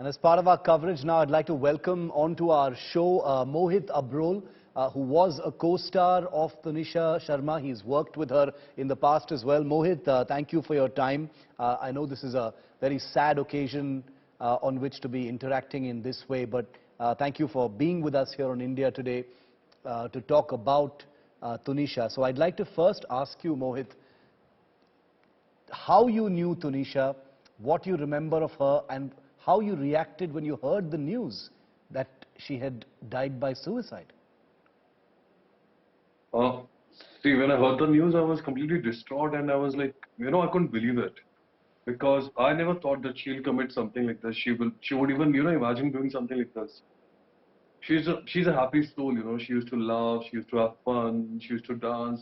And as part of our coverage now, I'd like to welcome onto our show Mohit Abrol, who was a co-star of Tunisha Sharma. He's worked with her in the past as well. Mohit, thank you for your time. I know this is a very sad occasion on which to be interacting in this way, but thank you for being with us here on India Today to talk about Tunisha. So I'd like to first ask you, Mohit, how you knew Tunisha, what you remember of her, and how you reacted when you heard the news that she had died by suicide. See, when I heard the news, I was completely distraught and I was like, I couldn't believe it. Because I never thought that she'll commit something like this. She would even, imagine doing something like this. She's a happy soul, She used to laugh, she used to have fun, she used to dance.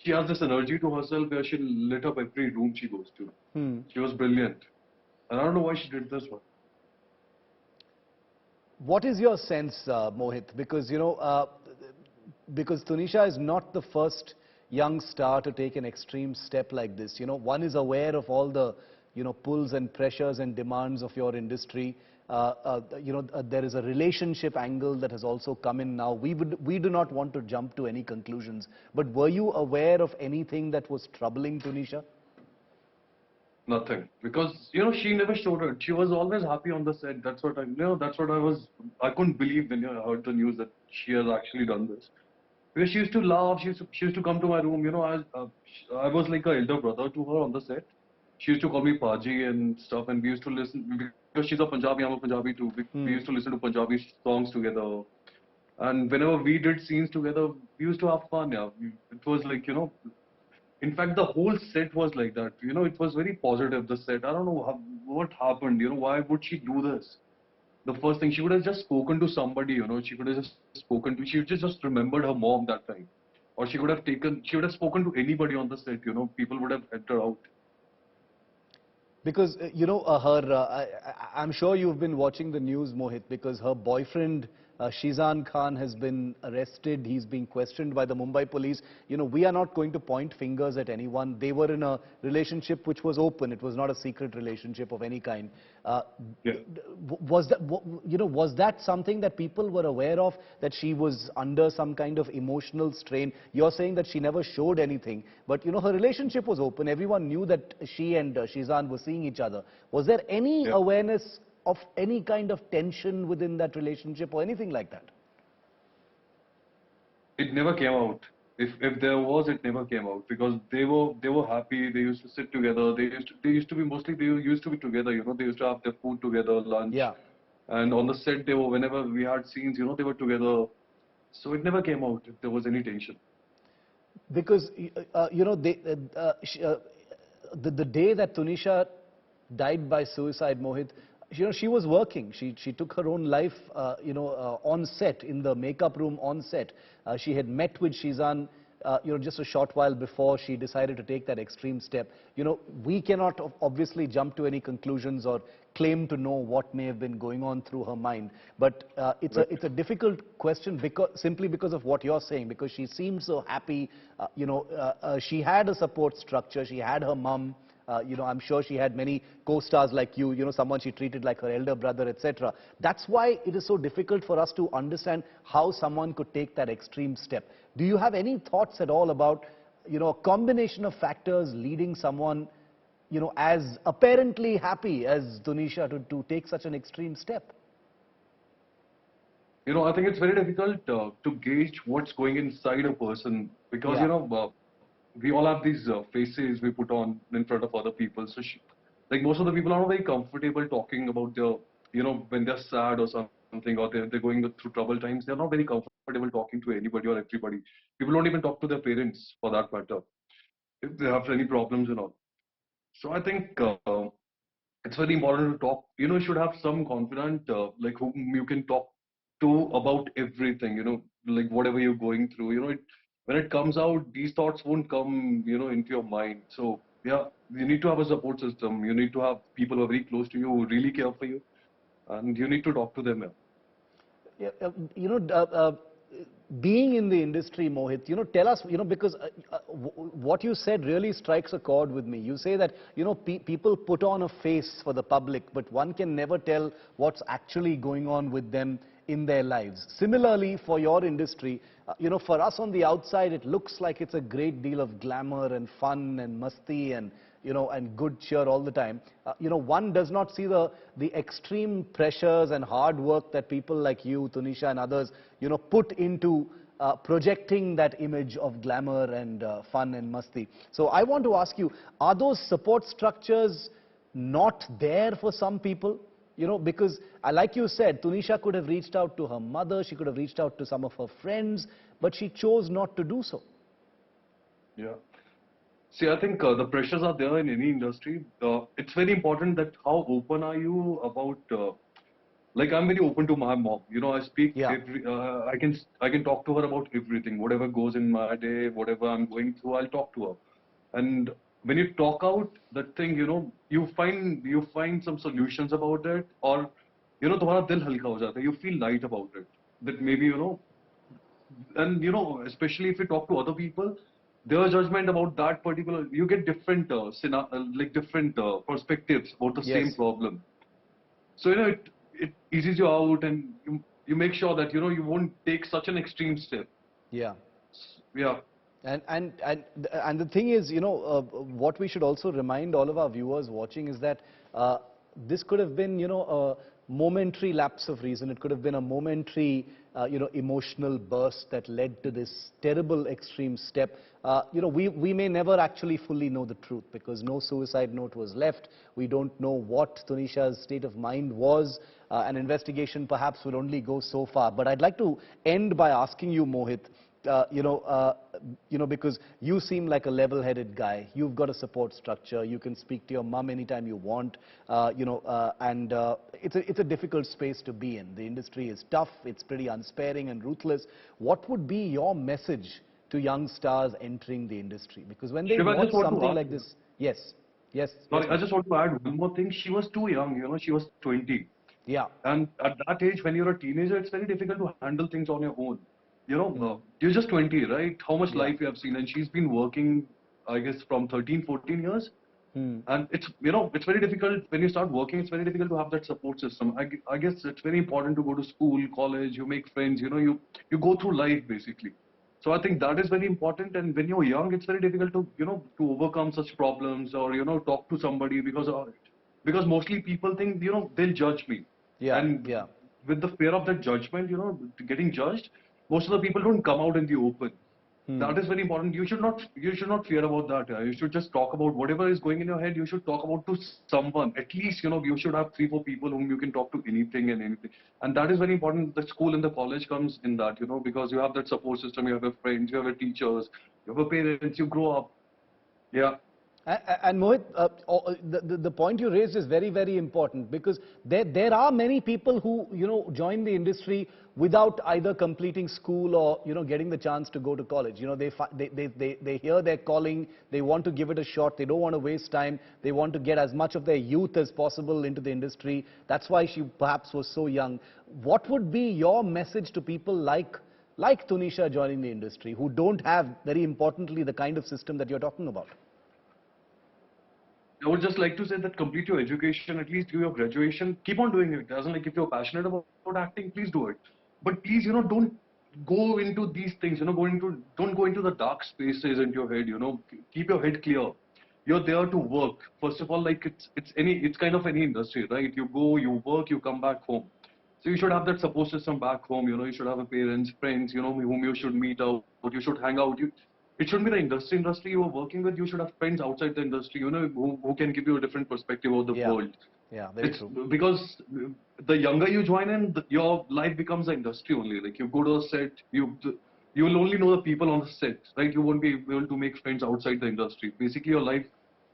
She has this energy to herself where she lit up every room she goes to. She was brilliant. And I don't know why she did this one. What is your sense, Mohit? Because, because Tunisha is not the first young star to take an extreme step like this. One is aware of all the, pulls and pressures and demands of your industry. There is a relationship angle that has also come in now. We do not want to jump to any conclusions. But were you aware of anything that was troubling Tunisha? Nothing, because she never showed it. She was always happy on the set. That's what I couldn't believe when I heard the news that she has actually done this. Because she used to laugh. She used to come to my room. I was like an elder brother to her on the set. She used to call me Paji and stuff, and we used to listen because she's a Punjabi. I'm a Punjabi too. We used to listen to Punjabi songs together, and whenever we did scenes together, we used to have fun. Yeah, it was like in fact, the whole set was like that. It was very positive, the set. I don't know what happened. Why would she do this? The first thing, she would have just spoken to somebody, She could have just spoken to, she would just remembered her mom that time. Or she would have spoken to anybody on the set, People would have helped her out. Because, I'm sure you've been watching the news, Mohit, because her boyfriend, Sheezan Khan, has been arrested. He's being questioned by the Mumbai police. We are not going to point fingers at anyone. They were in a relationship which was open. It was not a secret relationship of any kind. Yeah. Was that, was that something that people were aware of, that she was under some kind of emotional strain? You're saying that she never showed anything, but, her relationship was open. Everyone knew that she and Sheezan were seeing each other. Was there any awareness of any kind of tension within that relationship or anything like that? It never came out. If there was, it never came out because they were happy. They used to sit together. They used to be mostly, they used to be together. They used to have their food together, lunch. Yeah. And on the set, whenever we had scenes, they were together. So it never came out if there was any tension. Because the day that Tunisha died by suicide, Mohit, she was working. She took her own life, on set, in the makeup room on set. She had met with Sheezan, just a short while before she decided to take that extreme step. We cannot obviously jump to any conclusions or claim to know what may have been going on through her mind. But it's a difficult question simply because of what you're saying, because she seemed so happy. She had a support structure. She had her mum. I'm sure she had many co-stars like you, someone she treated like her elder brother, etc. That's why it is so difficult for us to understand how someone could take that extreme step. Do you have any thoughts at all about, a combination of factors leading someone, as apparently happy as Tunisha to take such an extreme step? I think it's very difficult to gauge what's going inside a person because, we all have these faces we put on in front of other people. So, like most of the people are not very comfortable talking about their, when they're sad or something, or they're going through trouble times. They're not very comfortable talking to anybody or everybody. People don't even talk to their parents for that matter if they have any problems and all. So I think it's very important to talk. You should have some confidant, like whom you can talk to about everything. Like whatever you're going through. When it comes out, these thoughts won't come, into your mind. So yeah, you need to have a support system. You need to have people who are very close to you who really care for you, and you need to talk to them. Yeah. Yeah, being in the industry, Mohit, tell us, because what you said really strikes a chord with me. You say that, people put on a face for the public, but one can never tell what's actually going on with them in their lives. Similarly, for your industry, for us on the outside, it looks like it's a great deal of glamour and fun and masti and, and good cheer all the time. One does not see the extreme pressures and hard work that people like you, Tunisha and others, put into projecting that image of glamour and fun and masti. So I want to ask you, are those support structures not there for some people? Because like you said, Tunisha could have reached out to her mother, she could have reached out to some of her friends, but she chose not to do so. Yeah. See, I think the pressures are there in any industry. It's very important that how open are you about, like I'm very open to my mom. I speak, Yeah. I can talk to her about everything, whatever goes in my day, whatever I'm going through, I'll talk to her. And when you talk out that thing, you find some solutions about it, or, तुम्हारा दिल हल्का हो जाता है, you feel light about it. That maybe, and especially if you talk to other people, their judgment about that particular, you get different different perspectives about the same problem. So it eases you out, and you make sure that you won't take such an extreme step. Yeah. Yeah. And the thing is, what we should also remind all of our viewers watching is that this could have been, a momentary lapse of reason. It could have been a momentary, emotional burst that led to this terrible extreme step. We may never actually fully know the truth because no suicide note was left. We don't know what Tunisha's state of mind was. An investigation perhaps will only go so far. But I'd like to end by asking you, Mohit, because you seem like a level-headed guy. You've got a support structure. You can speak to your mum anytime you want. And it's a difficult space to be in. The industry is tough. It's pretty unsparing and ruthless. What would be your message to young stars entering the industry? Because when they watch something like this, yes. Sorry, I just want to add one more thing. She was too young. She was 20. Yeah. And at that age, when you're a teenager, it's very difficult to handle things on your own. You're just 20, right? How much life you have seen? And she's been working, I guess, from 13, 14 years. And it's, it's very difficult when you start working, it's very difficult to have that support system. I guess it's very important to go to school, college, you make friends, you go through life basically. So I think that is very important. And when you're young, it's very difficult to, to overcome such problems or, talk to somebody because mostly people think, they'll judge me. Yeah. And with the fear of that judgment, getting judged, most of the people don't come out in the open. That is very important. You should not fear about that. You should just talk about whatever is going in your head. You should talk about to someone. At least, you should have 3, 4 people whom you can talk to anything and anything. And that is very important. The school and the college comes in that, because you have that support system. You have your friends, you have your teachers, you have your parents, you grow up. Yeah. And Mohit, the point you raised is very, very important because there are many people who, join the industry without either completing school or, getting the chance to go to college. They hear their calling, they want to give it a shot, they don't want to waste time, they want to get as much of their youth as possible into the industry. That's why she perhaps was so young. What would be your message to people like Tunisha joining the industry who don't have, very importantly, the kind of system that you're talking about? I would just like to say that complete your education, at least do your graduation, keep on doing it. Doesn't like if you're passionate about acting, please do it. But please, don't go into these things, don't go into the dark spaces into your head, keep your head clear. You're there to work. First of all, like it's kind of any industry, right? You go, you work, you come back home. So you should have that support system back home, you should have a parents, friends, whom you should meet out, you should hang out. It shouldn't be the industry you are working with. You should have friends outside the industry, who can give you a different perspective of the world. Yeah, very true. Because the younger you join in, your life becomes the industry only. Like you go to a set, you will only know the people on the set, right? You won't be able to make friends outside the industry. Basically, your life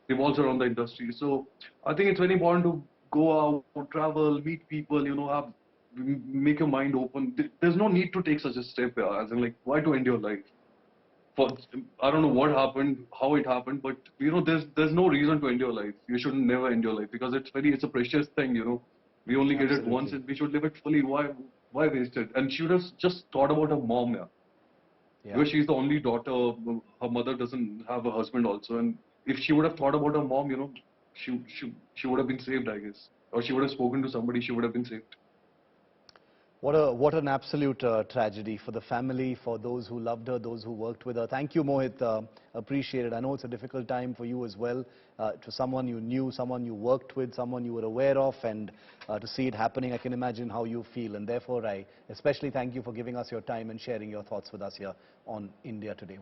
revolves around the industry. So I think it's very important to go out, travel, meet people, make your mind open. There's no need to take such a step, as in like, why to end your life? I don't know what happened, how it happened, but there's no reason to end your life. You should never end your life because it's a precious thing, We only get it once and we should live it fully. Why waste it? And she would have just thought about her mom, Yeah. Because she's the only daughter, her mother doesn't have a husband also, and if she would have thought about her mom, she would have been saved, I guess, or she would have spoken to somebody, she would have been saved. What an absolute tragedy for the family, for those who loved her, those who worked with her. Thank you, Mohit. Appreciate it. I know it's a difficult time for you as well. To someone you knew, someone you worked with, someone you were aware of, and to see it happening, I can imagine how you feel. And therefore, I especially thank you for giving us your time and sharing your thoughts with us here on India Today.